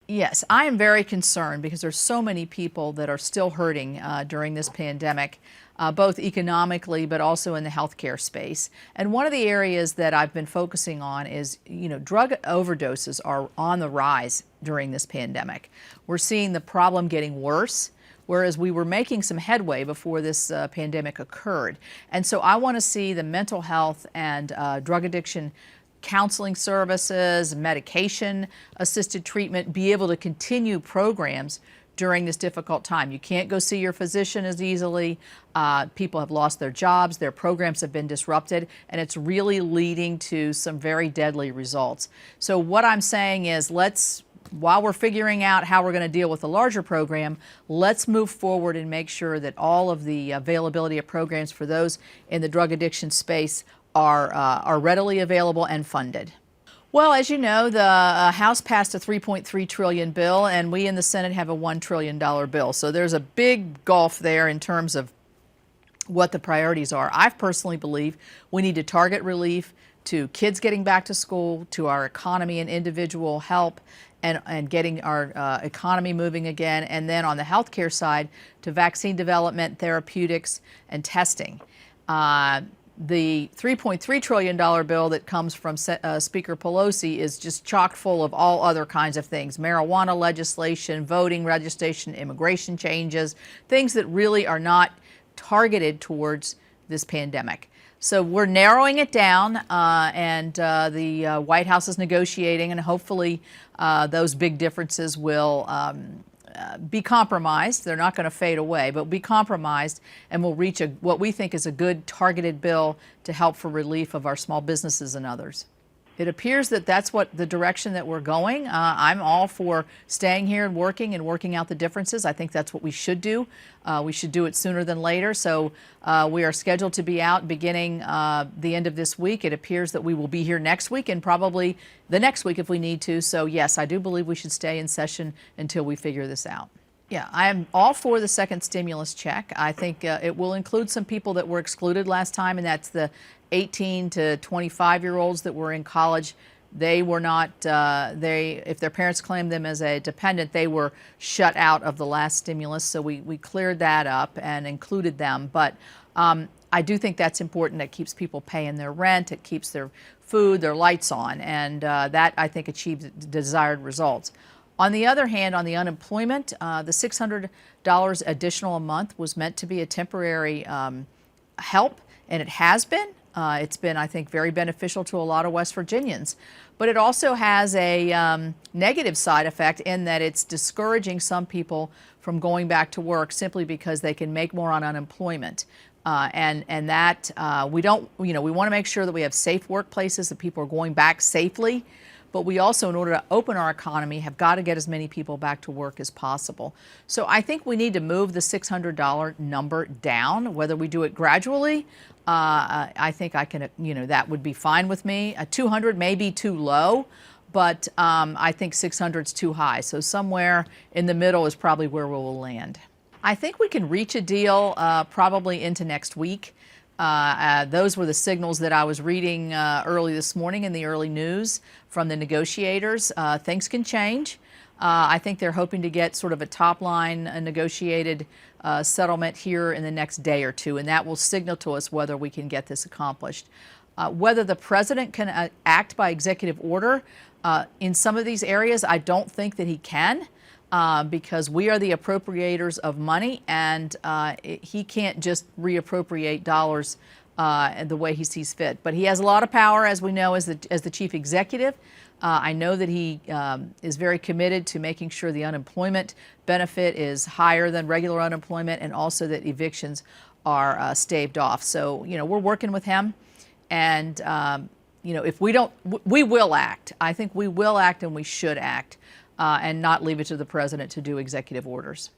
Yes, I am very concerned because there's so many people that are still hurting during this pandemic, both economically but also in the healthcare space. And one of the areas that I've been focusing on is, drug overdoses are on the rise during this pandemic. We're seeing the problem getting worse, whereas we were making some headway before this pandemic occurred. And so I want to see the mental health and drug addiction counseling services, medication-assisted treatment, be able to continue programs during this difficult time. You can't go see your physician as easily. People have lost their jobs, their programs have been disrupted, and it's really leading to some very deadly results. So what I'm saying is, while we're figuring out how we're going to deal with the larger program, let's move forward and make sure that all of the availability of programs for those in the drug addiction space are readily available and funded. Well, as you know, the House passed a $3.3 trillion bill, and we in the Senate have a $1 trillion bill. So there's a big gulf there in terms of what the priorities are. I personally believe we need to target relief to kids getting back to school, to our economy and individual help, and getting our economy moving again. And then on the healthcare side, to vaccine development, therapeutics, and testing. The $3.3 trillion bill that comes from Speaker Pelosi is just chock full of all other kinds of things: marijuana legislation, voting registration, immigration changes, things that really are not targeted towards this pandemic. So we're narrowing it down, and the White House is negotiating, and hopefully those big differences will be compromised. They're not going to fade away, but be compromised, and we'll reach what we think is a good targeted bill to help for relief of our small businesses and others. It appears that that's the direction that we're going. I'm all for staying here and working out the differences. I think that's what we should do. We should do it sooner than later. So we are scheduled to be out beginning the end of this week. It appears that we will be here next week and probably the next week if we need to. So yes, I do believe we should stay in session until we figure this out. Yeah, I am all for the second stimulus check. I think it will include some people that were excluded last time, and that's the 18 to 25-year-olds that were in college. They were not, if their parents claimed them as a dependent, they were shut out of the last stimulus. So we cleared that up and included them. But I do think that's important. That keeps people paying their rent. It keeps their food, their lights on. And that, I think, achieves the desired results. On the other hand, on the unemployment, the $600 additional a month was meant to be a temporary help, and it has been. It's been, I think, very beneficial to a lot of West Virginians. But it also has a negative side effect in that it's discouraging some people from going back to work simply because they can make more on unemployment. And that we don't, we want to make sure that we have safe workplaces, that people are going back safely. But we also, in order to open our economy, have got to get as many people back to work as possible. So I think we need to move the $600 number down, whether we do it gradually. I think I can, that would be fine with me. 200 may be too low, but I think 600 is too high. So somewhere in the middle is probably where we will land. I think we can reach a deal probably into next week. Those were the signals that I was reading early this morning in the early news from the negotiators. Things can change. I think they're hoping to get sort of a top-line negotiated settlement here in the next day or two, and that will signal to us whether we can get this accomplished. Whether the president can act by executive order in some of these areas, I don't think that he can. Because we are the appropriators of money, and he can't just reappropriate dollars the way he sees fit. But he has a lot of power, as we know, as the chief executive. I know that he is very committed to making sure the unemployment benefit is higher than regular unemployment, and also that evictions are staved off. So, we're working with him, and if we don't, we will act. I think we will act, and we should act. And not leave it to the president to do executive orders.